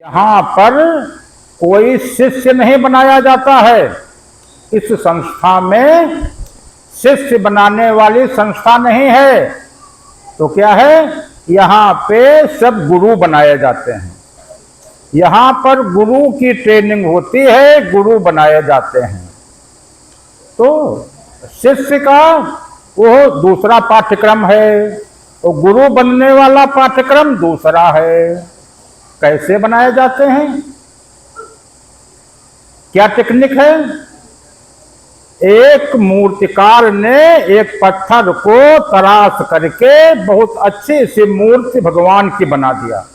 यहाँ पर कोई शिष्य नहीं बनाया जाता है। इस संस्था में शिष्य बनाने वाली संस्था नहीं है। तो क्या है, यहाँ पे सब गुरु बनाए जाते हैं। यहाँ पर गुरु की ट्रेनिंग होती है, गुरु बनाए जाते हैं। तो शिष्य का वो दूसरा पाठ्यक्रम है, तो गुरु बनने वाला पाठ्यक्रम दूसरा है। कैसे बनाए जाते हैं, क्या टेक्निक है? एक मूर्तिकार ने एक पत्थर को तराश करके बहुत अच्छी सी मूर्ति भगवान की बना दिया।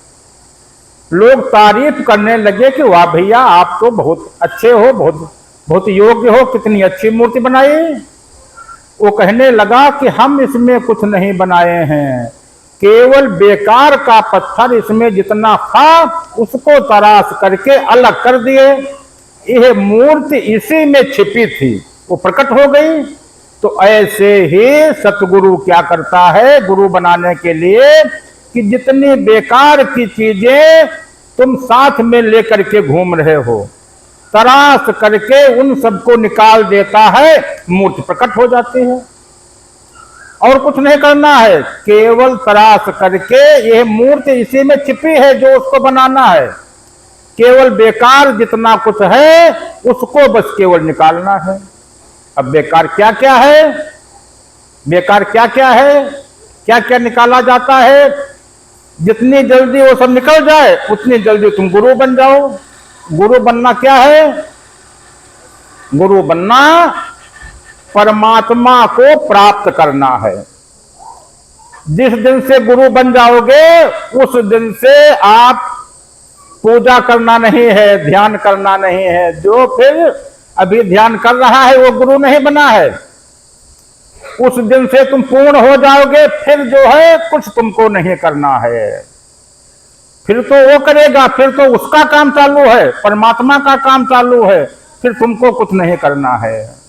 लोग तारीफ करने लगे कि वाह भैया, आप तो बहुत अच्छे हो, बहुत योग्य हो, कितनी अच्छी मूर्ति बनाई। वो कहने लगा कि हम इसमें कुछ नहीं बनाए हैं, केवल बेकार का पत्थर इसमें जितना था उसको तराश करके अलग कर दिए। यह मूर्ति इसी में छिपी थी, वो प्रकट हो गई। तो ऐसे ही सतगुरु क्या करता है गुरु बनाने के लिए, कि जितनी बेकार की चीजें तुम साथ में लेकर के घूम रहे हो, तराश करके उन सबको निकाल देता है, मूर्ति प्रकट हो जाती है। और कुछ नहीं करना है, केवल तराश करके यह मूर्ति इसी में छिपी है जो उसको बनाना है। केवल बेकार जितना कुछ है उसको बस केवल निकालना है। अब बेकार क्या क्या है, बेकार क्या क्या है, क्या क्या निकाला जाता है। जितनी जल्दी वो सब निकल जाए उतनी जल्दी तुम गुरु बन जाओ। गुरु बनना क्या है? गुरु बनना परमात्मा को प्राप्त करना है। जिस दिन से गुरु बन जाओगे उस दिन से आप पूजा करना नहीं है, ध्यान करना नहीं है। जो फिर अभी ध्यान कर रहा है वो गुरु नहीं बना है। उस दिन से तुम पूर्ण हो जाओगे, फिर जो है कुछ तुमको नहीं करना है। फिर तो वो करेगा, फिर तो उसका काम चालू है, परमात्मा का काम चालू है, फिर तुमको कुछ नहीं करना है।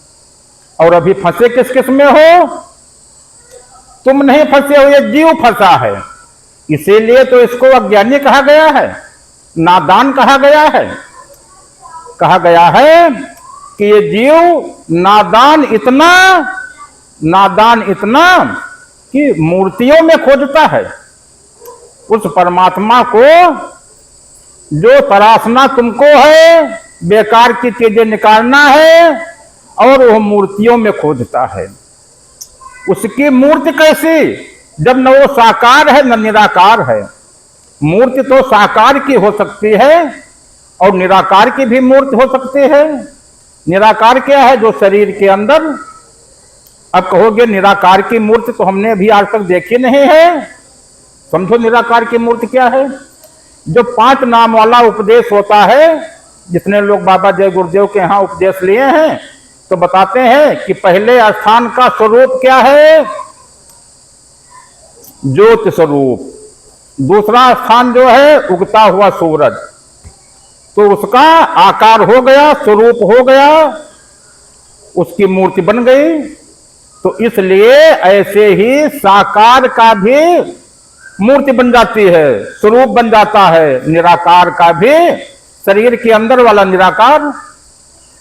और अभी फंसे किस किस में हो? तुम नहीं फंसे हो, ये जीव फंसा है। इसीलिए तो इसको अज्ञानी कहा गया है, नादान कहा गया है। कहा गया है कि ये जीव नादान इतना कि मूर्तियों में खोजता है उस परमात्मा को जो तराशना तुमको है, बेकार की चीजें निकालना है, और वह मूर्तियों में खोजता है। उसकी मूर्ति कैसी, जब न वो साकार है न निराकार है। मूर्ति तो साकार की हो सकती है और निराकार की भी मूर्ति हो सकती है। निराकार क्या है? जो शरीर के अंदर। अब कहोगे निराकार की मूर्ति तो हमने अभी आज तक देखी नहीं है। समझो निराकार की मूर्ति क्या है। जो 5 नाम वाला उपदेश होता है, जितने लोग बाबा जय गुरुदेव के यहाँ उपदेश लिए हैं, तो बताते हैं कि पहले स्थान का स्वरूप क्या है? ज्योति स्वरूप। दूसरा स्थान जो है उगता हुआ सूरज। तो उसका आकार हो गया, स्वरूप हो गया, उसकी मूर्ति बन गई। तो इसलिए ऐसे ही साकार का भी मूर्ति बन जाती है, स्वरूप बन जाता है। निराकार का भी, शरीर के अंदर वाला निराकार।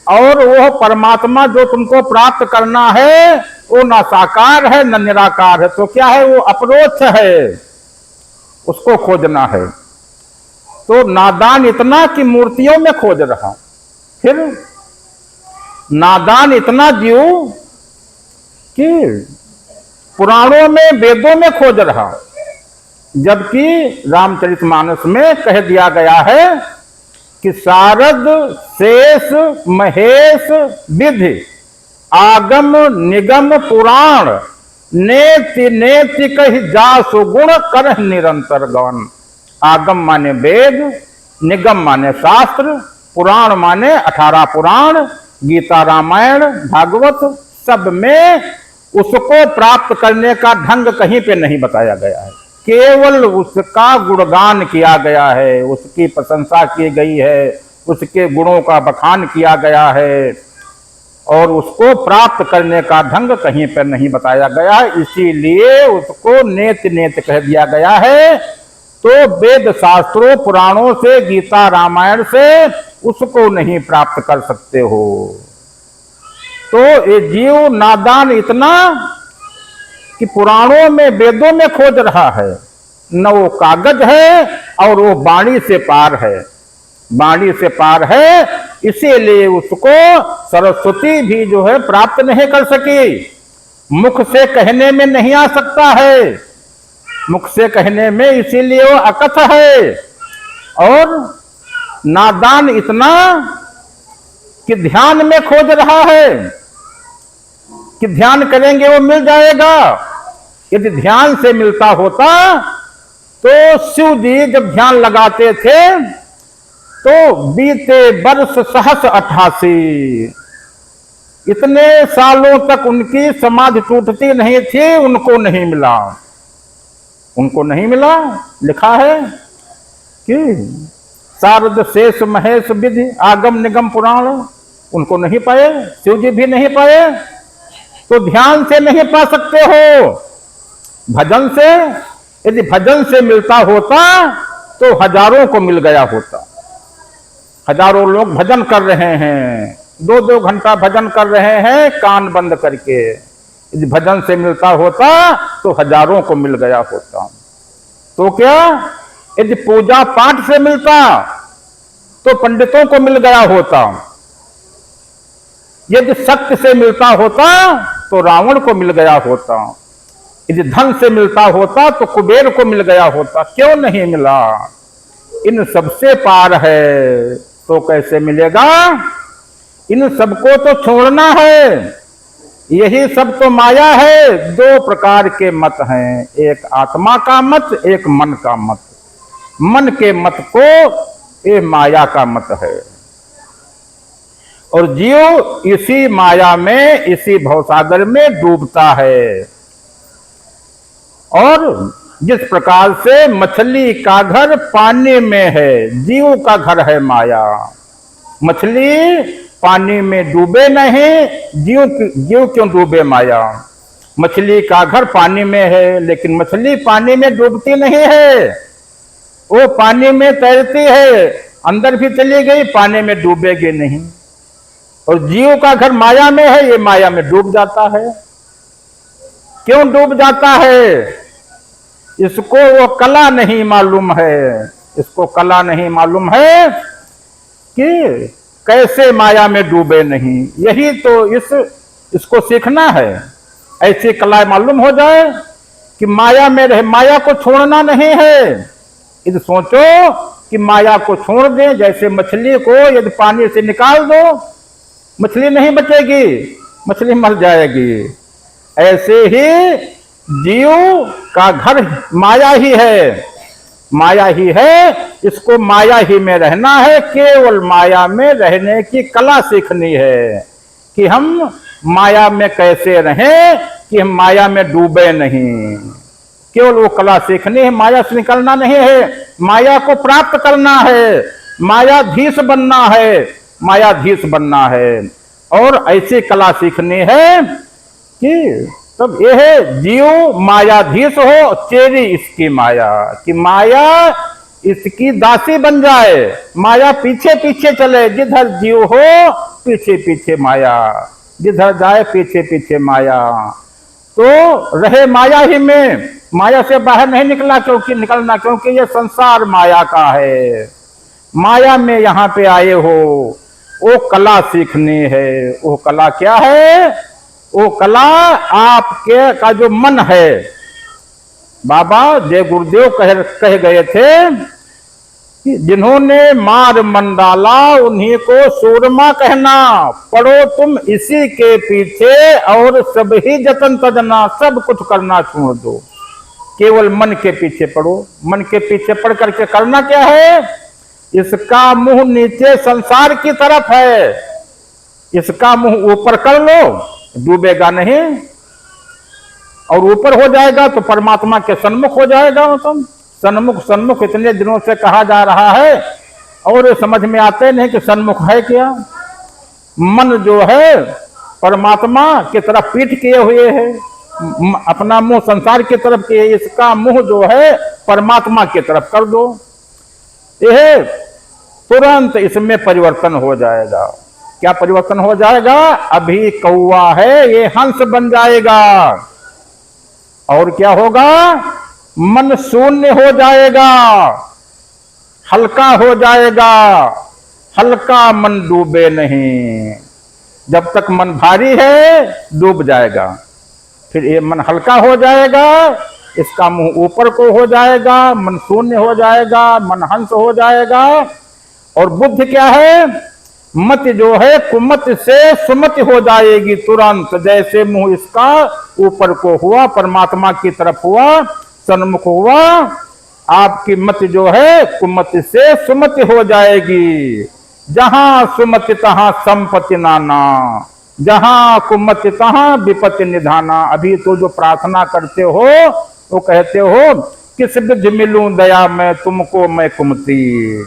और वो परमात्मा जो तुमको प्राप्त करना है वो ना साकार है न निराकार है। तो क्या है? वो अपरोक्ष है, उसको खोजना है। तो नादान इतना कि मूर्तियों में खोज रहा, फिर नादान इतना जीव कि पुराणों में, वेदों में खोज रहा। जबकि रामचरितमानस में कह दिया गया है कि शारद शेष महेश विधि आगम निगम पुराण नेति नेति कहि जासु गुण करह निरंतर गवन। आगम माने वेद, निगम माने शास्त्र, पुराण माने 18 पुराण, गीता रामायण भागवत, सब में उसको प्राप्त करने का ढंग कहीं पे नहीं बताया गया है। केवल उसका गुणगान किया गया है, उसकी प्रशंसा की गई है, उसके गुणों का बखान किया गया है, और उसको प्राप्त करने का ढंग कहीं पर नहीं बताया गया है। इसीलिए उसको नेत नेत कह दिया गया है तो वेद शास्त्रों पुराणों से, गीता रामायण से उसको नहीं प्राप्त कर सकते हो। तो ये जीव नादान इतना कि पुराणों में, वेदों में खोज रहा है, न वो कागज है और वो वाणी से पार है, वाणी से पार है, इसीलिए उसको सरस्वती भी जो है प्राप्त नहीं कर सकी। मुख से कहने में नहीं आ सकता है, मुख से कहने में, इसीलिए वो अकथ है। और नादान इतना कि ध्यान में खोज रहा है कि ध्यान करेंगे वो मिल जाएगा। यदि ध्यान से मिलता होता तो शिव जी जब ध्यान लगाते थे तो बीते वर्ष सहस 88, इतने सालों तक उनकी समाधि टूटती नहीं थी, उनको नहीं मिला, उनको नहीं मिला। लिखा है कि शारद शेष महेश विधि आगम निगम पुराण, उनको नहीं पाए, शिव जी भी नहीं पाए। तो ध्यान से नहीं पा सकते हो, भजन से। यदि भजन से मिलता होता तो हजारों को मिल गया होता। हजारों लोग भजन कर रहे हैं, 2-2 घंटा भजन कर रहे हैं कान बंद करके। यदि भजन से मिलता होता तो हजारों को मिल गया होता। तो क्या यदि पूजा पाठ से मिलता तो पंडितों को मिल गया होता। यदि शक्ति से मिलता होता तो रावण को मिल गया होता। यदि धन से मिलता होता तो कुबेर को मिल गया होता। क्यों नहीं मिला? इन सबसे पार है तो कैसे मिलेगा? इन सबको तो छोड़ना है। यही सब तो माया है। 2 प्रकार के मत हैं, एक आत्मा का मत, एक मन का मत। मन के मत को ये माया का मत है, और जीव इसी माया में, इसी भवसागर में डूबता है। और जिस प्रकार से मछली का घर पानी में है, जीव का घर है माया। मछली पानी में डूबे नहीं, जीव क्यों डूबे माया? मछली का घर पानी में है, लेकिन मछली पानी में डूबती नहीं है, वो पानी में तैरती है, अंदर भी चली गई, पानी में डूबेगी नहीं। और जीव का घर माया में है, ये माया में डूब जाता है। क्यों डूब जाता है? इसको वो कला नहीं मालूम है, इसको कला नहीं मालूम है कि कैसे माया में डूबे नहीं। यही तो इसको सीखना है। ऐसी कला मालूम हो जाए कि माया में रहे, माया को छोड़ना नहीं है। यदि सोचो कि माया को छोड़ दें, जैसे मछली को यदि पानी से निकाल दो, मछली नहीं बचेगी, मछली मर जाएगी। ऐसे ही जीव का घर माया ही है, माया ही है। इसको माया ही में रहना है, केवल माया में रहने की कला सीखनी है कि हम माया में कैसे रहें कि हम माया में डूबे नहीं। केवल वो कला सीखनी है, माया से निकलना नहीं है, माया को प्राप्त करना है, मायाधीश बनना है, मायाधीश बनना है। और ऐसी कला सीखनी है कि तब यह है जीव मायाधीश हो, चेरी इसकी माया, कि माया इसकी दासी बन जाए, माया पीछे पीछे चले। जिधर जीव हो पीछे पीछे माया, जिधर जाए पीछे पीछे माया। तो रहे माया ही में, माया से बाहर नहीं निकलना, क्योंकि ये संसार माया का है। माया में यहाँ पे आए हो, वो कला सीखनी है। वो कला क्या है? वो कला आपके का जो मन है। बाबा जय गुरुदेव कह गए थे कि जिन्होंने मार मन डाला उन्हीं को सूरमा कहना। पढ़ो तुम इसी के पीछे और सब ही जतन तजना, सब कुछ करना छोड़ दो, केवल मन के पीछे पढ़ो। मन के पीछे पढ़ करके करना क्या है? इसका मुंह नीचे संसार की तरफ है, इसका मुंह ऊपर कर लो, डूबेगा नहीं। और ऊपर हो जाएगा तो परमात्मा के सन्मुख हो जाएगा। मतलब सन्मुख इतने दिनों से कहा जा रहा है और समझ में आते नहीं कि सन्मुख है क्या। मन जो है परमात्मा की तरफ पीठ किए हुए है, अपना मुंह संसार की तरफ किए, इसका मुंह जो है परमात्मा की तरफ कर दो, यह तुरंत इसमें परिवर्तन हो जाएगा। क्या परिवर्तन हो जाएगा? अभी कौवा है ये हंस बन जाएगा। और क्या होगा? मन शून्य हो जाएगा, हल्का हो जाएगा। हल्का मन डूबे नहीं, जब तक मन भारी है डूब जाएगा। फिर ये मन हल्का हो जाएगा, इसका मुंह ऊपर को हो जाएगा, मन शून्य हो जाएगा, मन हंस हो जाएगा। और बुद्धि क्या है? मत जो है कुमत से सुमति हो जाएगी तुरंत। जैसे मुंह इसका ऊपर को हुआ, परमात्मा की तरफ हुआ, सन्मुख हुआ, आपकी मत जो है कुमति से सुमति हो जाएगी। जहां सुमति तहां संपत्ति नाना, जहां कुमति तहां विपत्ति निधाना। अभी तो जो प्रार्थना करते हो वो कहते हो किस विधि मिलूं दया मैं तुमको मैं कुमति।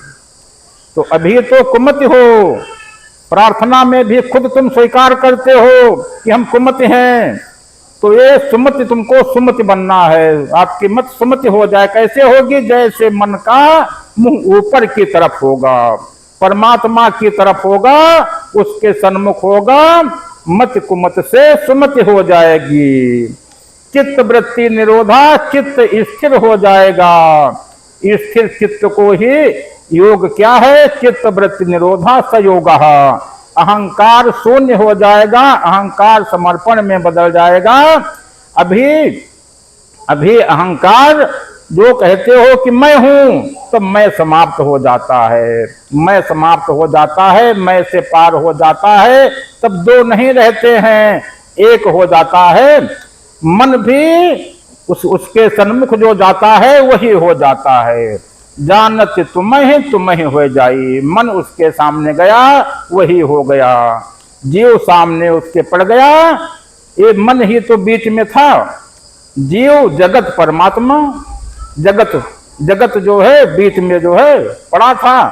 तो अभी तो कुमति हो, प्रार्थना में भी खुद तुम स्वीकार करते हो कि हम कुमति हैं। तो ये सुमति, तुमको सुमति बनना है, आपकी मत सुमति हो जाए। कैसे होगी? जैसे मन का मुंह ऊपर की तरफ होगा, परमात्मा की तरफ होगा, उसके सन्मुख होगा, मत कुमत से सुमति हो जाएगी। चित्त वृत्ति निरोधा, चित्त स्थिर हो जाएगा। स्थिर चित्त को ही योग क्या है? चित्त वृत्ति निरोधा सयोग। अहंकार शून्य हो जाएगा, अहंकार समर्पण में बदल जाएगा। अभी अहंकार जो कहते हो कि मैं हूं, तो मैं समाप्त हो जाता है, मैं समाप्त हो जाता है, मैं से पार हो जाता है। तब दो नहीं रहते हैं, एक हो जाता है। मन भी उसके सन्मुख जो जाता है वही हो जाता है। जानत तुम्हें हो जाई, मन उसके सामने गया वही हो गया। जीव सामने उसके पड़ गया, ये मन ही तो बीच में था। जीव जगत परमात्मा, जगत जो है बीच में जो है पड़ा था।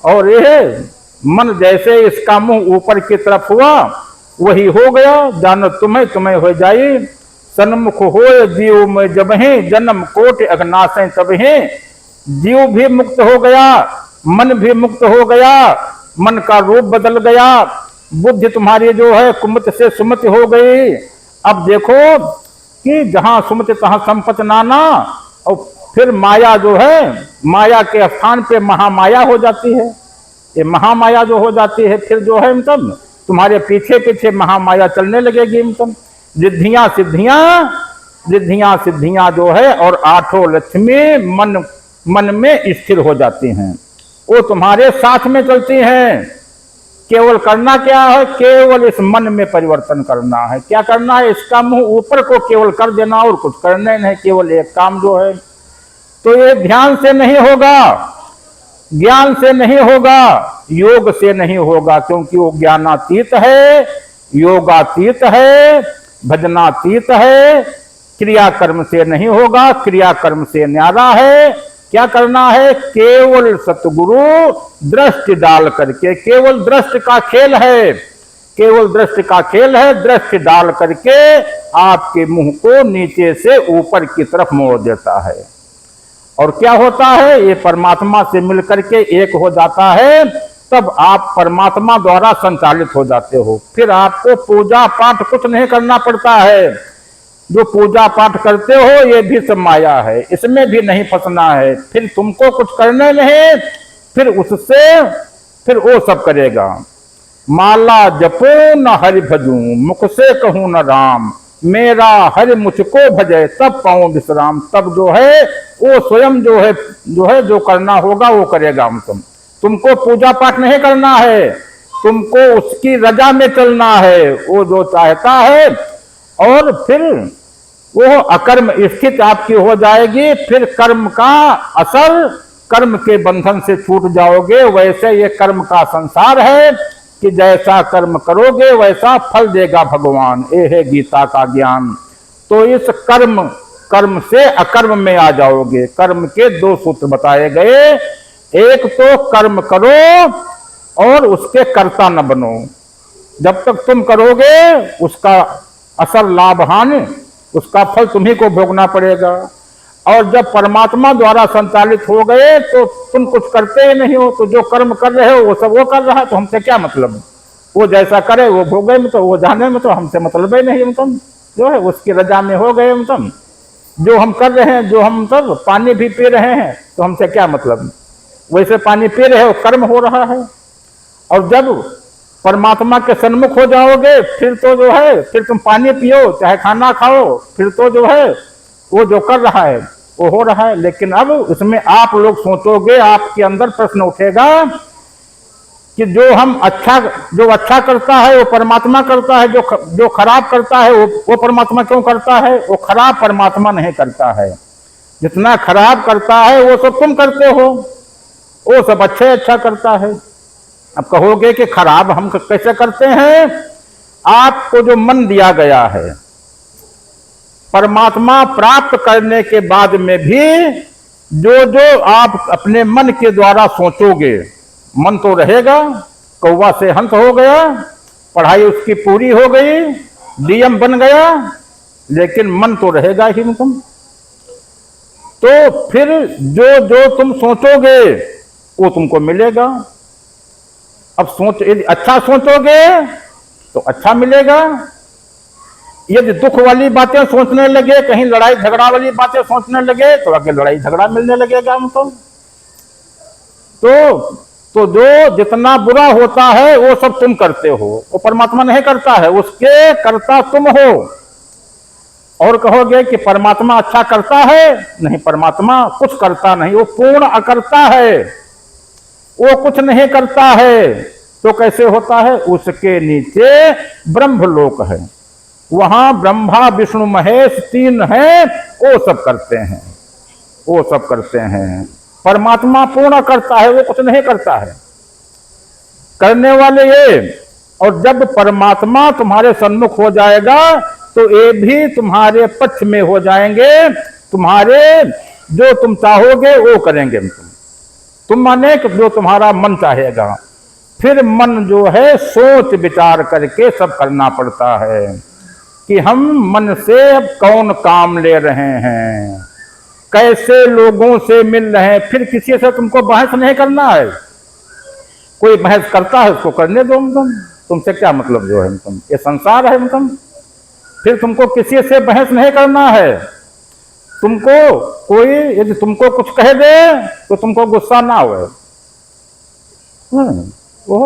और यह मन जैसे इसका मुंह ऊपर की तरफ हुआ वही हो गया। जानत तुम्हें हो जाई, सन्मुख हो जीव में जब ही जन्म कोट अग्नाशय तब ही। जीव भी मुक्त हो गया, मन भी मुक्त हो गया, मन का रूप बदल गया। बुद्धि तुम्हारी जो है कुमत से सुमति हो गई। अब देखो कि जहां सुमति तहां संपत नाना। और फिर माया जो है, माया के स्थान पे महामाया हो जाती है। ये महामाया जो हो जाती है फिर जो है मतलब तुम्हारे पीछे पीछे महामाया चलने लगेगी। मतलब रिद्धियां सिद्धियां जो है और आठों लक्ष्मी मन में स्थिर हो जाती हैं, वो तुम्हारे साथ में चलती हैं। केवल करना क्या है? केवल इस मन में परिवर्तन करना है। क्या करना है? इसका मुंह ऊपर को केवल कर देना और कुछ करना नहीं, केवल एक काम जो है। तो ये ध्यान से नहीं होगा, ज्ञान से नहीं होगा, योग से नहीं होगा, क्योंकि वो ज्ञानातीत है, योगातीत है, भजनातीत है। क्रियाकर्म से नहीं होगा, क्रियाकर्म से न्यारा है। क्या करना है? केवल सतगुरु दृष्टि डाल करके, केवल दृष्टि का खेल है, केवल दृष्टि का खेल है। दृष्टि डाल करके आपके मुंह को नीचे से ऊपर की तरफ मोड़ देता है। और क्या होता है? ये परमात्मा से मिलकर के एक हो जाता है। तब आप परमात्मा द्वारा संचालित हो जाते हो। फिर आपको पूजा पाठ कुछ नहीं करना पड़ता है। जो पूजा पाठ करते हो ये भी सब माया है, इसमें भी नहीं फंसना है। फिर तुमको कुछ करने नहीं, फिर उससे फिर वो सब करेगा। माला जपो न हरि भजू, मुख से कहूं न राम, मेरा हरि मुझको भजे तब पाऊं विश्राम। तब जो है वो स्वयं जो करना होगा वो करेगा। तुमको पूजा पाठ नहीं करना है, तुमको उसकी रजा में चलना है, वो जो चाहता है। और फिर वो अकर्म स्थिति आपकी हो जाएगी। फिर कर्म का असर, कर्म के बंधन से छूट जाओगे। वैसे ये कर्म का संसार है कि जैसा कर्म करोगे वैसा फल देगा भगवान। ये है गीता का ज्ञान। तो इस कर्म से अकर्म में आ जाओगे। कर्म के दो सूत्र बताए गए, एक तो कर्म करो और उसके कर्ता न बनो। जब तक तुम करोगे उसका असर लाभ हानि उसका फल तुम्ही को भोगना पड़ेगा। और जब परमात्मा द्वारा संचालित हो गए तो तुम कुछ करते ही नहीं हो, तो जो कर्म कर रहे हो वो सब वो कर रहा है, तो हमसे क्या मतलब। वो जैसा करे वो भोगे में, तो वो जाने में, तो हमसे मतलब ही नहीं। तुम जो है उसकी रजा में हो गए। तुम जो हम कर रहे हैं, जो हम सब पानी भी पी रहे हैं, तो हमसे क्या मतलब। वैसे पानी पी रहे हो, कर्म हो रहा है। और जब परमात्मा के सन्मुख हो जाओगे फिर तो जो है, फिर तुम पानी पियो चाहे खाना खाओ, फिर तो जो है वो जो कर रहा है वो हो रहा है। लेकिन अब उसमें आप लोग सोचोगे, आपके अंदर प्रश्न उठेगा कि जो अच्छा करता है वो परमात्मा करता है, जो खराब करता है वो परमात्मा क्यों करता है। वो खराब परमात्मा नहीं करता है, जितना खराब करता है वो सब तुम करते हो, वो सब अच्छा करता है। अब कहोगे कि खराब हम कैसे करते हैं। आपको जो मन दिया गया है, परमात्मा प्राप्त करने के बाद में भी जो आप अपने मन के द्वारा सोचोगे, मन तो रहेगा। कौवा से हंस हो गया, पढ़ाई उसकी पूरी हो गई, डीएम बन गया, लेकिन मन तो रहेगा ही तुम। तो फिर जो तुम सोचोगे वो तुमको मिलेगा। अब यदि अच्छा सोचोगे तो अच्छा मिलेगा। यदि दुख वाली बातें सोचने लगे, कहीं लड़ाई झगड़ा वाली बातें सोचने लगे, तो आगे लड़ाई झगड़ा मिलने लगेगा हमको। तो जो जितना बुरा होता है वो सब तुम करते हो, वो परमात्मा नहीं करता है, उसके करता तुम हो। और कहोगे कि परमात्मा अच्छा करता है, नहीं, परमात्मा कुछ करता नहीं, वो पूर्ण अकर्ता है, वो कुछ नहीं करता है। तो कैसे होता है। उसके नीचे ब्रह्मलोक है, वहां ब्रह्मा विष्णु महेश 3 हैं, वो सब करते हैं, वो सब करते हैं। परमात्मा पूर्ण करता है, वो कुछ नहीं करता है, करने वाले ये। और जब परमात्मा तुम्हारे सन्मुख हो जाएगा तो ये भी तुम्हारे पक्ष में हो जाएंगे, तुम्हारे जो तुम चाहोगे वो करेंगे। तुम माने कि जो तुम्हारा मन चाहेगा। फिर मन जो है सोच विचार करके सब करना पड़ता है कि हम मन से अब कौन काम ले रहे हैं, कैसे लोगों से मिल रहे हैं। फिर किसी से तुमको बहस नहीं करना है। कोई बहस करता है उसको करने दो, तुमसे क्या मतलब जो है। तुम ये संसार है। फिर तुमको किसी से बहस नहीं करना है। तुमको कोई यदि तुमको कुछ कह दे तो तुमको गुस्सा ना हो। वो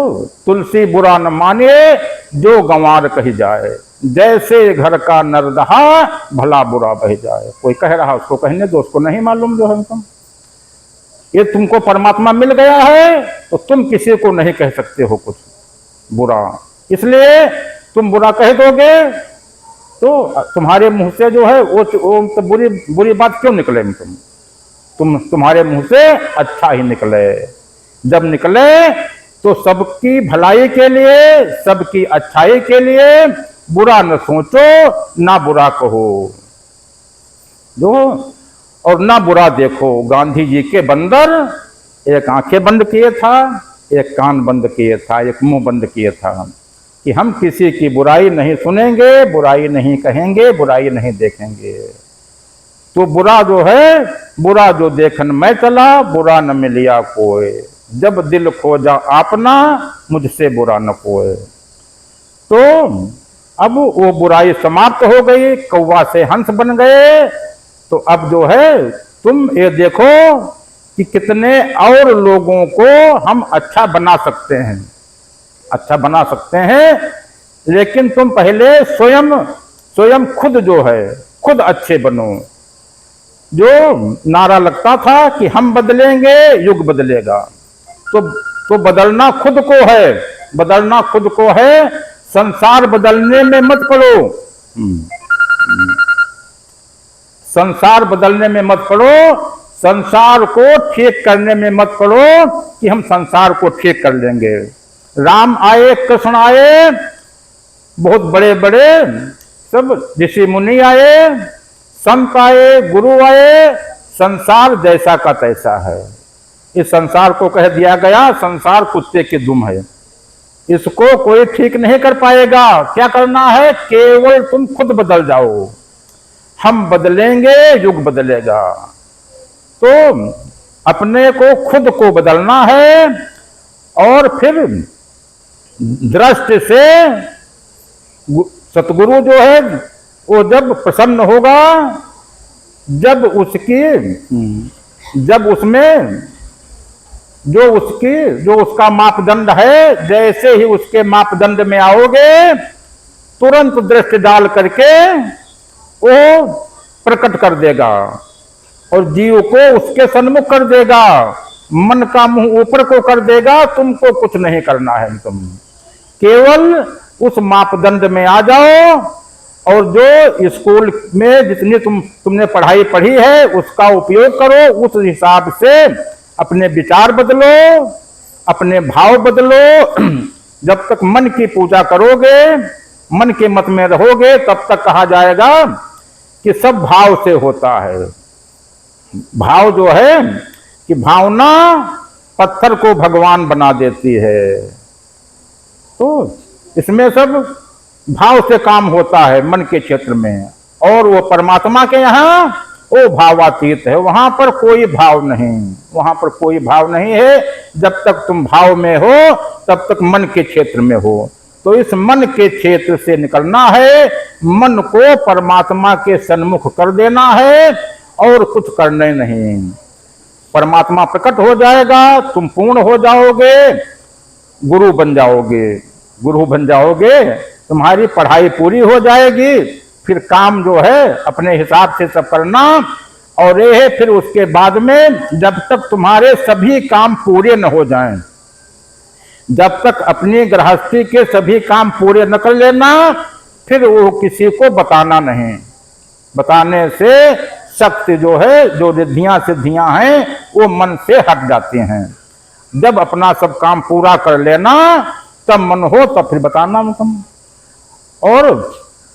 तुलसी बुरा न माने जो गंवार कही जाए, जैसे घर का नरदहा भला बुरा बह जाए। कोई कह रहा उसको कहने दो, उसको नहीं मालूम जो है। ये तुमको परमात्मा मिल गया है तो तुम किसी को नहीं कह सकते हो कुछ बुरा, इसलिए तुम बुरा कह दोगे तो तुम्हारे मुंह से जो है वो तो बुरी बात क्यों निकले। तुम्हारे मुंह से अच्छा ही निकले। जब निकले तो सबकी भलाई के लिए, सबकी अच्छाई के लिए बुरा न सोचो, ना बुरा कहो जो, और ना बुरा देखो। गांधी जी के बंदर एक आंखें बंद किए था, एक कान बंद किए था, एक मुंह बंद किए था कि हम किसी की बुराई नहीं सुनेंगे, बुराई नहीं कहेंगे, बुराई नहीं देखेंगे। तो बुरा जो है, बुरा जो देखन मैं चला, बुरा न मिलिया कोई। जब दिल खोजा आपना, मुझसे बुरा न कोई। तो अब वो बुराई समाप्त हो गई, कौवा से हंस बन गए। तो अब जो है तुम ये देखो कि कितने और लोगों को हम अच्छा बना सकते हैं, अच्छा बना सकते हैं। लेकिन तुम पहले स्वयं खुद जो है, खुद अच्छे बनो। जो नारा लगता था कि हम बदलेंगे युग बदलेगा, तो बदलना खुद को है, बदलना खुद को है। संसार बदलने में मत पड़ो, संसार बदलने में मत पड़ो, संसार को ठीक करने में मत पड़ो कि हम संसार को ठीक कर लेंगे। राम आए, कृष्ण आए, बहुत बड़े बड़े सब ऋषि मुनि आए, संत आए, गुरु आए, संसार जैसा का तैसा है। इस संसार को कह दिया गया संसार कुत्ते की दुम है, इसको कोई ठीक नहीं कर पाएगा। क्या करना है, केवल तुम खुद बदल जाओ। हम बदलेंगे युग बदलेगा। तो अपने को खुद को बदलना है और फिर दृष्टि से सतगुरु जो है वो जब प्रसन्न होगा, जब उसमें जो उसका मापदंड है, जैसे ही उसके मापदंड में आओगे तुरंत दृष्टि डाल करके वो प्रकट कर देगा और जीव को उसके सन्मुख कर देगा, मन का मुंह ऊपर को कर देगा। तुमको कुछ नहीं करना है, तुम केवल उस मापदंड में आ जाओ और जो स्कूल में जितनी तुमने पढ़ाई पढ़ी है उसका उपयोग करो, उस हिसाब से अपने विचार बदलो, अपने भाव बदलो। जब तक मन की पूजा करोगे, मन के मत में रहोगे, तब तक कहा जाएगा कि सब भाव से होता है। भाव जो है कि भावना पत्थर को भगवान बना देती है। तो इसमें सब भाव से काम होता है मन के क्षेत्र में, और वो परमात्मा के यहाँ वो भावातीत है, वहां पर कोई भाव नहीं, वहां पर कोई भाव नहीं है। जब तक तुम भाव में हो तब तक मन के क्षेत्र में हो। तो इस मन के क्षेत्र से निकलना है, मन को परमात्मा के सन्मुख कर देना है और कुछ करने नहीं। परमात्मा प्रकट हो जाएगा, तुम पूर्ण हो जाओगे, गुरु बन जाओगे। गुरु बन जाओगे, तुम्हारी पढ़ाई पूरी हो जाएगी। फिर काम जो है अपने हिसाब से सब करना, और ये है फिर उसके बाद में जब तक तुम्हारे सभी काम पूरे न हो जाएं, जब तक अपनी गृहस्थी के सभी काम पूरे न कर लेना, फिर वो किसी को बताना नहीं। बताने से शक्ति जो है, जो रिद्धियां सिद्धियां हैं, वो मन से हट जाती हैं। जब अपना सब काम पूरा कर लेना, तब मन हो तब फिर बताना तुम। और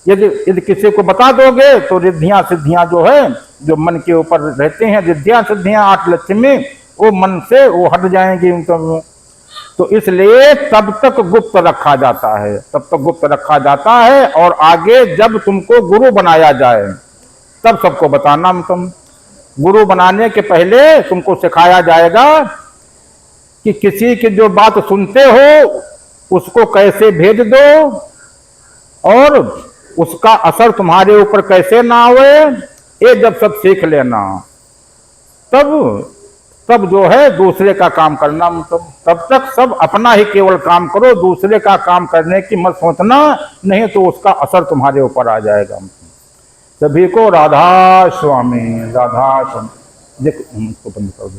यदि किसी को बता दोगे तो रिद्धियां सिद्धियां जो है, जो मन के ऊपर रहते हैं, रिद्धियां सिद्धियां 8 लक्ष्मी, वो मन से वो हट जाएंगी उनको। तो इसलिए तब तक गुप्त रखा जाता है, तब तक गुप्त रखा जाता है। और आगे जब तुमको गुरु बनाया जाए तब सबको बताना। तुम गुरु बनाने के पहले तुमको सिखाया जाएगा कि किसी की जो बात सुनते हो उसको कैसे भेज दो और उसका असर तुम्हारे ऊपर कैसे ना आवे, ये जब सब सीख लेना, तब जो है दूसरे का काम करना। तब तक सब अपना ही केवल काम करो, दूसरे का काम करने की मत सोचना, नहीं तो उसका असर तुम्हारे ऊपर आ जाएगा। सभी को राधा स्वामी, राधा स्वामी। देखो, बंद कर दो।